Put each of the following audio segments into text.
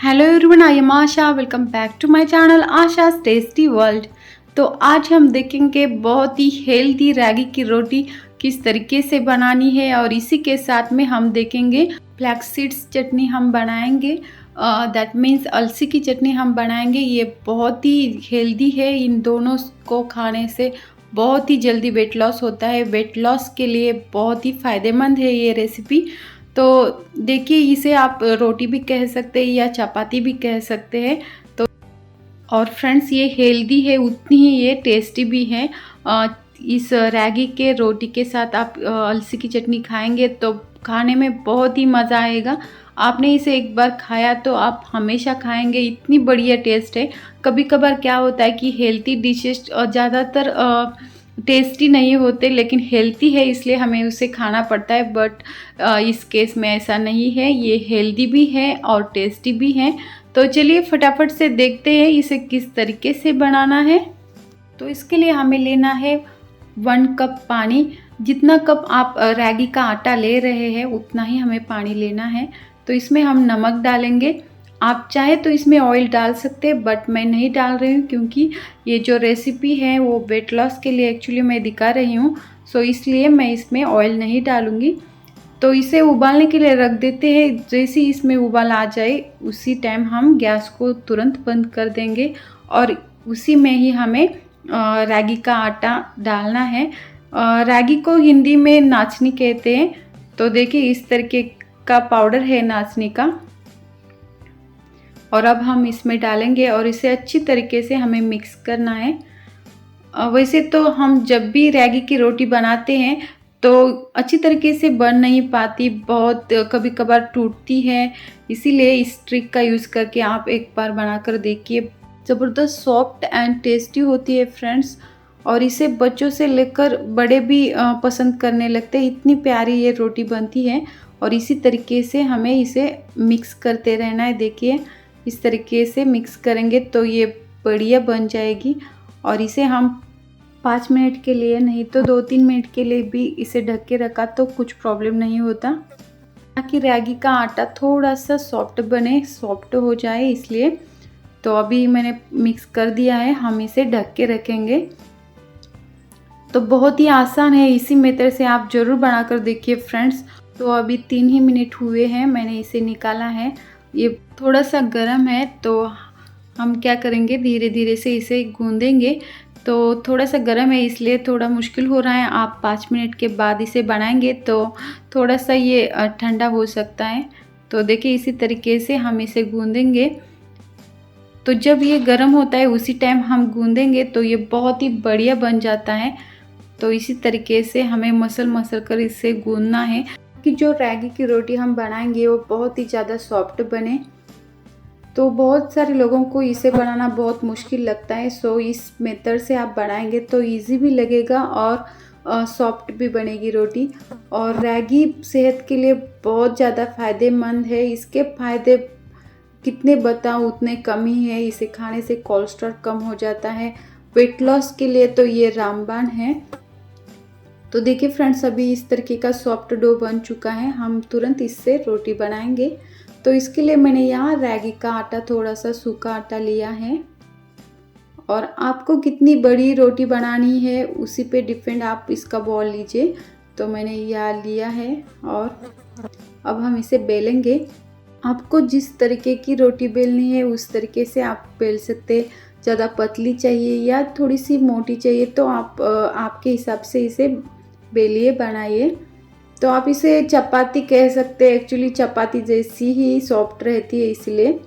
Hello everyone, I am Asha. Welcome back to my channel Asha's tasty world. तो आज हम देखेंगे बहुत ही हेल्दी रागी की रोटी किस तरीके से बनानी है, और इसी के साथ में हम देखेंगे फ्लैक्स सीड्स चटनी हम बनाएंगे। दैट मीन्स अलसी की चटनी हम बनाएंगे। ये बहुत ही हेल्दी है। इन दोनों को खाने से बहुत ही जल्दी वेट लॉस होता है। वेट लॉस के लिए बहुत ही फ़ायदेमंद है ये रेसिपी। तो देखिए, इसे आप रोटी भी कह सकते हैं या चपाती भी कह सकते हैं। तो और फ्रेंड्स, ये हेल्दी है उतनी ही ये टेस्टी भी है। इस रागी के रोटी के साथ आप अलसी की चटनी खाएंगे तो खाने में बहुत ही मज़ा आएगा। आपने इसे एक बार खाया तो आप हमेशा खाएंगे, इतनी बढ़िया टेस्ट है। कभी कभार क्या होता है कि हेल्दी डिशेस ज़्यादातर टेस्टी नहीं होते, लेकिन हेल्दी है इसलिए हमें उसे खाना पड़ता है। बट इस केस में ऐसा नहीं है, ये हेल्दी भी है और टेस्टी भी है। तो चलिए फटाफट से देखते हैं इसे किस तरीके से बनाना है। तो इसके लिए हमें लेना है 1 कप पानी। जितना कप आप रागी का आटा ले रहे हैं उतना ही हमें पानी लेना है। तो इसमें हम नमक डालेंगे। आप चाहे तो इसमें ऑयल डाल सकते हैं, बट मैं नहीं डाल रही हूँ क्योंकि ये जो रेसिपी है वो वेट लॉस के लिए एक्चुअली मैं दिखा रही हूँ। सो इसलिए मैं इसमें ऑयल नहीं डालूँगी। तो इसे उबालने के लिए रख देते हैं। जैसे ही इसमें उबाल आ जाए उसी टाइम हम गैस को तुरंत बंद कर देंगे, और उसी में ही हमें रागी का आटा डालना है। रागी को हिंदी में नाचनी कहते हैं। तो देखिए, इस तरीके का पाउडर है नाचनी का। और अब हम इसमें डालेंगे और इसे अच्छी तरीके से हमें मिक्स करना है। वैसे तो हम जब भी रागी की रोटी बनाते हैं तो अच्छी तरीके से बन नहीं पाती, बहुत कभी कभार टूटती है। इसीलिए इस ट्रिक का यूज़ करके आप एक बार बनाकर देखिए। ज़बरदस्त सॉफ्ट एंड टेस्टी होती है फ्रेंड्स, और इसे बच्चों से लेकर बड़े भी पसंद करने लगते हैं। इतनी प्यारी ये रोटी बनती है। और इसी तरीके से हमें इसे मिक्स करते रहना है। देखिए, इस तरीके से मिक्स करेंगे तो ये बढ़िया बन जाएगी। और इसे हम 5 मिनट के लिए नहीं तो 2-3 मिनट के लिए भी इसे ढक के रखा तो कुछ प्रॉब्लम नहीं होता, ताकि रागी का आटा थोड़ा सा सॉफ्ट बने, सॉफ्ट हो जाए इसलिए। तो अभी मैंने मिक्स कर दिया है, हम इसे ढक के रखेंगे। तो बहुत ही आसान है, इसी मेथड से आप ज़रूर बनाकर देखिए फ्रेंड्स। तो अभी 3 ही मिनट हुए हैं, मैंने इसे निकाला है। ये थोड़ा सा गर्म है तो हम क्या करेंगे, धीरे धीरे से इसे गूंदेंगे। तो थोड़ा सा गर्म है इसलिए थोड़ा मुश्किल हो रहा है। आप 5 मिनट के बाद इसे बनाएंगे तो थोड़ा सा ये ठंडा हो सकता है। तो देखिए, इसी तरीके से हम इसे गूंदेंगे। तो जब ये गर्म होता है उसी टाइम हम गूंदेंगे तो ये बहुत ही बढ़िया बन जाता है। तो इसी तरीके से हमें मसल कर इसे गूंदना है कि जो रागी की रोटी हम बनाएंगे वो बहुत ही ज़्यादा सॉफ्ट बने। तो बहुत सारे लोगों को इसे बनाना बहुत मुश्किल लगता है। सो इस मेथड से आप बनाएंगे तो इजी भी लगेगा और सॉफ्ट भी बनेगी रोटी। और रागी सेहत के लिए बहुत ज़्यादा फ़ायदेमंद है। इसके फ़ायदे कितने बताऊँ उतने कम ही है। इसे खाने से कोलेस्ट्रॉल कम हो जाता है। वेट लॉस के लिए तो ये रामबाण है। तो देखिए फ्रेंड्स, अभी इस तरीके का सॉफ्ट डो बन चुका है। हम तुरंत इससे रोटी बनाएंगे। तो इसके लिए मैंने यहाँ रागी का आटा, थोड़ा सा सूखा आटा लिया है। और आपको कितनी बड़ी रोटी बनानी है उसी पे डिपेंड आप इसका बॉल लीजिए। तो मैंने यह लिया है और अब हम इसे बेलेंगे। आपको जिस तरीके की रोटी बेलनी है उस तरीके से आप बेल सकते। ज़्यादा पतली चाहिए या थोड़ी सी मोटी चाहिए तो आप आपके हिसाब से इसे बेलिए, बनाइए। तो आप इसे चपाती कह सकते हैं। एक्चुअली चपाती जैसी ही सॉफ्ट रहती है इसलिए।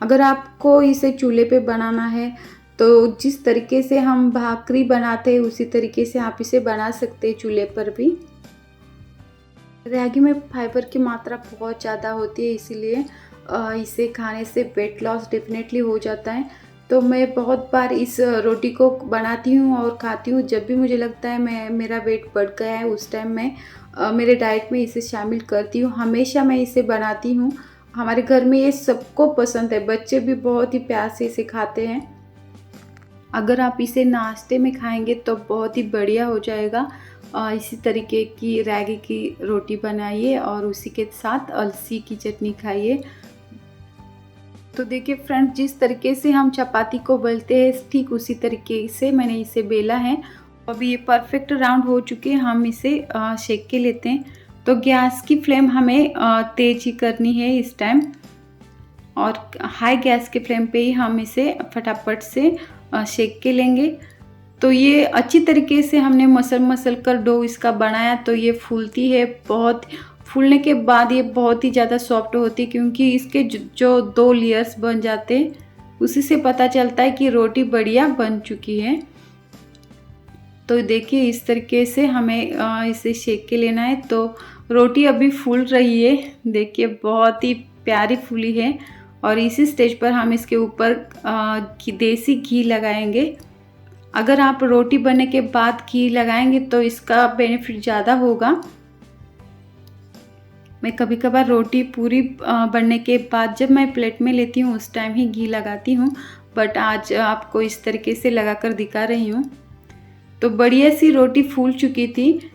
अगर आपको इसे चूल्हे पे बनाना है तो जिस तरीके से हम भाकरी बनाते हैं उसी तरीके से आप इसे बना सकते हैं चूल्हे पर भी। रागी में फाइबर की मात्रा बहुत ज़्यादा होती है, इसीलिए इसे खाने से वेट लॉस डेफिनेटली हो जाता है। तो मैं बहुत बार इस रोटी को बनाती हूँ और खाती हूँ। जब भी मुझे लगता है मेरा वेट बढ़ गया है उस टाइम मैं मेरे डाइट में इसे शामिल करती हूँ। हमेशा मैं इसे बनाती हूँ। हमारे घर में ये सबको पसंद है, बच्चे भी बहुत ही प्यार से इसे खाते हैं। अगर आप इसे नाश्ते में खाएंगे तो बहुत ही बढ़िया हो जाएगा। इसी तरीके की रागी की रोटी बनाइए और उसी के साथ अलसी की चटनी खाइए। तो देखिए फ्रेंड्स, जिस तरीके से हम चपाती को बेलते हैं ठीक उसी तरीके से मैंने इसे बेला है। अभी ये परफेक्ट राउंड हो चुके हैं, हम इसे सेक के लेते हैं। तो गैस की फ्लेम हमें तेज़ ही करनी है इस टाइम, और हाई गैस के फ्लेम पे ही हम इसे फटाफट से सेक के लेंगे। तो ये अच्छी तरीके से हमने मसल कर डो इसका बनाया, तो ये फूलती है बहुत। फूलने के बाद ये बहुत ही ज़्यादा सॉफ्ट होती है, क्योंकि इसके जो 2 लेयर्स बन जाते हैं उसी से पता चलता है कि रोटी बढ़िया बन चुकी है। तो देखिए इस तरीके से हमें इसे सेक के लेना है। तो रोटी अभी फूल रही है, देखिए बहुत ही प्यारी फूली है। और इसी स्टेज पर हम इसके ऊपर देसी घी लगाएंगे। अगर आप रोटी बनने के बाद घी लगाएंगे तो इसका बेनिफिट ज़्यादा होगा। मैं कभी कभार रोटी पूरी बनने के बाद जब मैं प्लेट में लेती हूँ उस टाइम ही घी लगाती हूँ, बट आज आपको इस तरीके से लगाकर दिखा रही हूँ। तो बढ़िया सी रोटी फूल चुकी थी।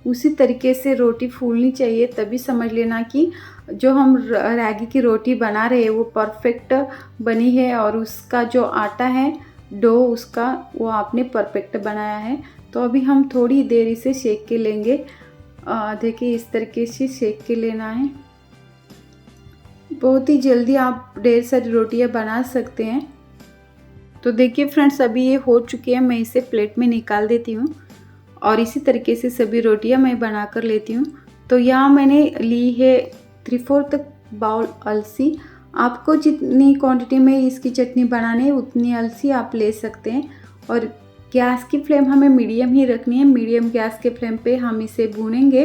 उसी तरीके से रोटी फूलनी चाहिए, तभी समझ लेना कि जो हम रागी की रोटी बना रहे हैं वो परफेक्ट बनी है, और उसका जो आटा है डो उसका वो आपने परफेक्ट बनाया है। तो अभी हम थोड़ी देर इसे सेक के लेंगे। देखिए इस तरीके से सेक के लेना है। बहुत ही जल्दी आप ढेर सारी रोटियां बना सकते हैं। तो देखिए फ्रेंड्स, अभी ये हो चुकी है, मैं इसे प्लेट में निकाल देती हूँ और इसी तरीके से सभी रोटियां मैं बना कर लेती हूँ। तो यहाँ मैंने ली है 3/4 बाउल अलसी। आपको जितनी क्वांटिटी में इसकी चटनी बनानी है उतनी अलसी आप ले सकते हैं। और गैस की फ्लेम हमें मीडियम ही रखनी है। मीडियम गैस के फ्लेम पे हम इसे भूनेंगे।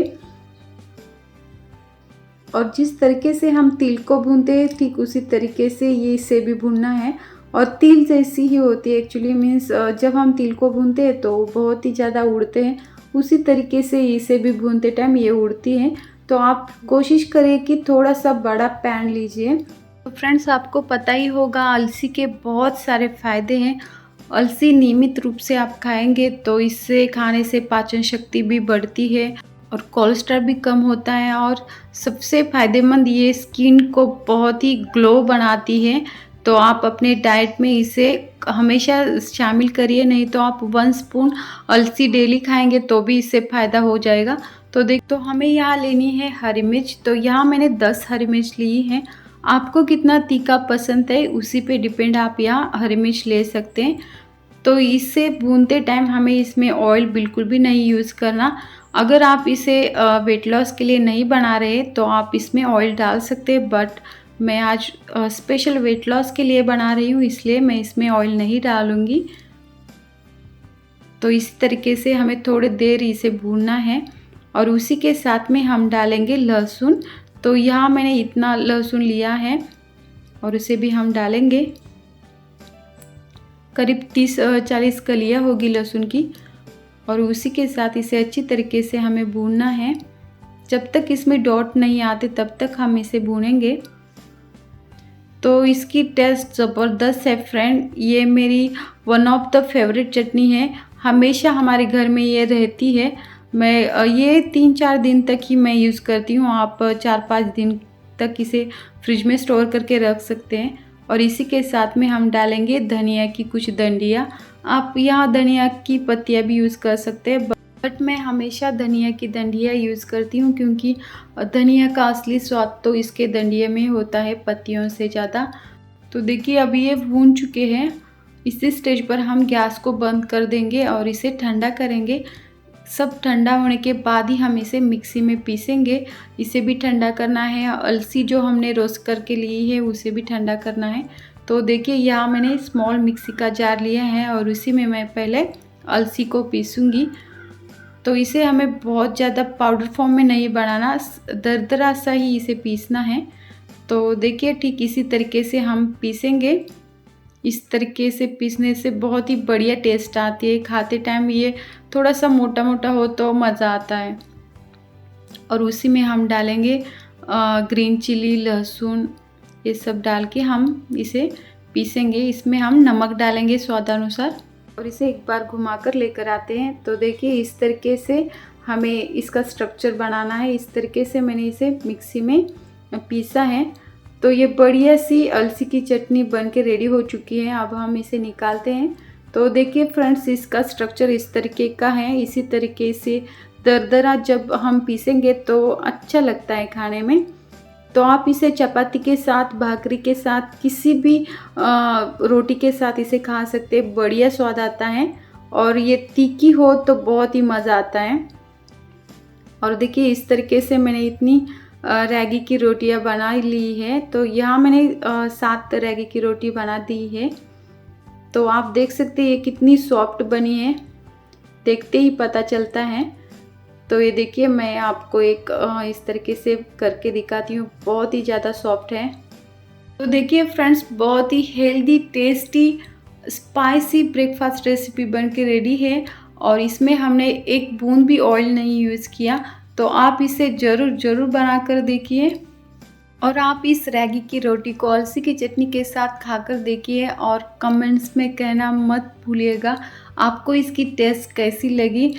और जिस तरीके से हम तिल को भूनते हैं ठीक उसी तरीके से ये इसे भी भूनना है। और तिल जैसी ही होती है एक्चुअली, मीन्स जब हम तिल को भूनते हैं तो बहुत ही ज़्यादा उड़ते हैं, उसी तरीके से इसे भी भूनते टाइम ये उड़ती हैं। तो आप कोशिश करें कि थोड़ा सा बड़ा पैन लीजिए। तो फ्रेंड्स, आपको पता ही होगा अलसी के बहुत सारे फ़ायदे हैं। अलसी नियमित रूप से आप खाएंगे तो इससे खाने से पाचन शक्ति भी बढ़ती है और कोलेस्ट्रॉल भी कम होता है। और सबसे फ़ायदेमंद ये स्किन को बहुत ही ग्लो बनाती है। तो आप अपने डाइट में इसे हमेशा शामिल करिए, नहीं तो आप 1 स्पून अलसी डेली खाएंगे तो भी इससे फ़ायदा हो जाएगा। तो हमें यहाँ लेनी है हरी मिर्च। तो यहाँ मैंने 10 हरी मिर्च ली है। आपको कितना तीखा पसंद है उसी पे डिपेंड आप यहाँ हरी मिर्च ले सकते हैं। तो इसे भूनते टाइम हमें इसमें ऑयल बिल्कुल भी नहीं यूज़ करना। अगर आप इसे वेट लॉस के लिए नहीं बना रहे तो आप इसमें ऑयल डाल सकते हैं, बट मैं आज स्पेशल वेट लॉस के लिए बना रही हूँ, इसलिए मैं इसमें ऑयल नहीं डालूँगी। तो इस तरीके से हमें थोड़ी देर इसे भूनना है। और उसी के साथ में हम डालेंगे लहसुन। तो यहाँ मैंने इतना लहसुन लिया है और इसे भी हम डालेंगे। करीब 30-40 कलियाँ होगी लहसुन की। और उसी के साथ इसे अच्छी तरीके से हमें भूनना है। जब तक इसमें डॉट नहीं आते तब तक हम इसे भूनेंगे। तो इसकी टेस्ट ज़बरदस्त है फ्रेंड। ये मेरी वन ऑफ द फेवरेट चटनी है, हमेशा हमारे घर में ये रहती है। मैं ये 3-4 दिन तक ही मैं यूज़ करती हूँ। आप 4-5 दिन तक इसे फ्रिज में स्टोर करके रख सकते हैं। और इसी के साथ में हम डालेंगे धनिया की कुछ डंडियाँ। आप यहाँ धनिया की पत्तियाँ भी यूज़ कर सकते हैं, बट मैं हमेशा धनिया की डंडियाँ यूज़ करती हूँ, क्योंकि धनिया का असली स्वाद तो इसके डंडिया में होता है पत्तियों से ज़्यादा। तो देखिए अभी ये भून चुके हैं। इसी स्टेज पर हम गैस को बंद कर देंगे और इसे ठंडा करेंगे। सब ठंडा होने के बाद ही हम इसे मिक्सी में पीसेंगे। इसे भी ठंडा करना है। अलसी जो हमने रोस्ट करके ली है उसे भी ठंडा करना है। तो देखिए यहाँ मैंने स्मॉल मिक्सी का जार लिया है और उसी में मैं पहले अलसी को पीसूँगी। तो इसे हमें बहुत ज़्यादा पाउडर फॉर्म में नहीं बनाना, दरदरा सा ही इसे पीसना है। तो देखिए ठीक इसी तरीके से हम पीसेंगे। इस तरीके से पीसने से बहुत ही बढ़िया टेस्ट आती है। खाते टाइम ये थोड़ा सा मोटा मोटा हो तो मज़ा आता है। और उसी में हम डालेंगे ग्रीन चिली, लहसुन, ये सब डाल के हम इसे पीसेंगे। इसमें हम नमक डालेंगे स्वादानुसार और इसे एक बार घुमाकर लेकर आते हैं। तो देखिए इस तरीके से हमें इसका स्ट्रक्चर बनाना है। इस तरीके से मैंने इसे मिक्सी में पीसा है। तो ये बढ़िया सी अलसी की चटनी बन के रेडी हो चुकी है। अब हम इसे निकालते हैं। तो देखिए फ्रेंड्स, इसका स्ट्रक्चर इस तरीके का है। इसी तरीके से दरदरा जब हम पीसेंगे तो अच्छा लगता है खाने में। तो आप इसे चपाती के साथ, भाकरी के साथ, किसी भी रोटी के साथ इसे खा सकते हैं। बढ़िया स्वाद आता है और ये तीखी हो तो बहुत ही मज़ा आता है। और देखिए इस तरीके से मैंने इतनी रैगी की रोटियां बना ली है। तो यहाँ मैंने 7 रैगी की रोटी बना दी है। तो आप देख सकते हैं ये कितनी सॉफ्ट बनी है, देखते ही पता चलता है। तो ये देखिए मैं आपको एक इस तरीके से करके दिखाती हूँ, बहुत ही ज़्यादा सॉफ्ट है। तो देखिए फ्रेंड्स, बहुत ही healthy, tasty, spicy breakfast recipe बन के रेडी है और इसमें हमने एक बूंद भी ऑयल नहीं यूज़ किया। तो आप इसे ज़रूर बना कर देखिए और आप इस रैगी की रोटी को अलसी की चटनी के साथ खाकर देखिए और कमेंट्स में कहना मत भूलिएगा आपको इसकी टेस्ट कैसी लगी।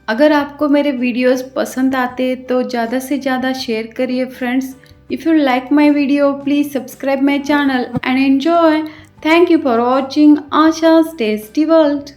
अगर आपको मेरे वीडियोस पसंद आते हैं तो ज़्यादा से ज़्यादा शेयर करिए friends. If you like my video please subscribe my channel and enjoy. Thank you for watching Asha's tasty world.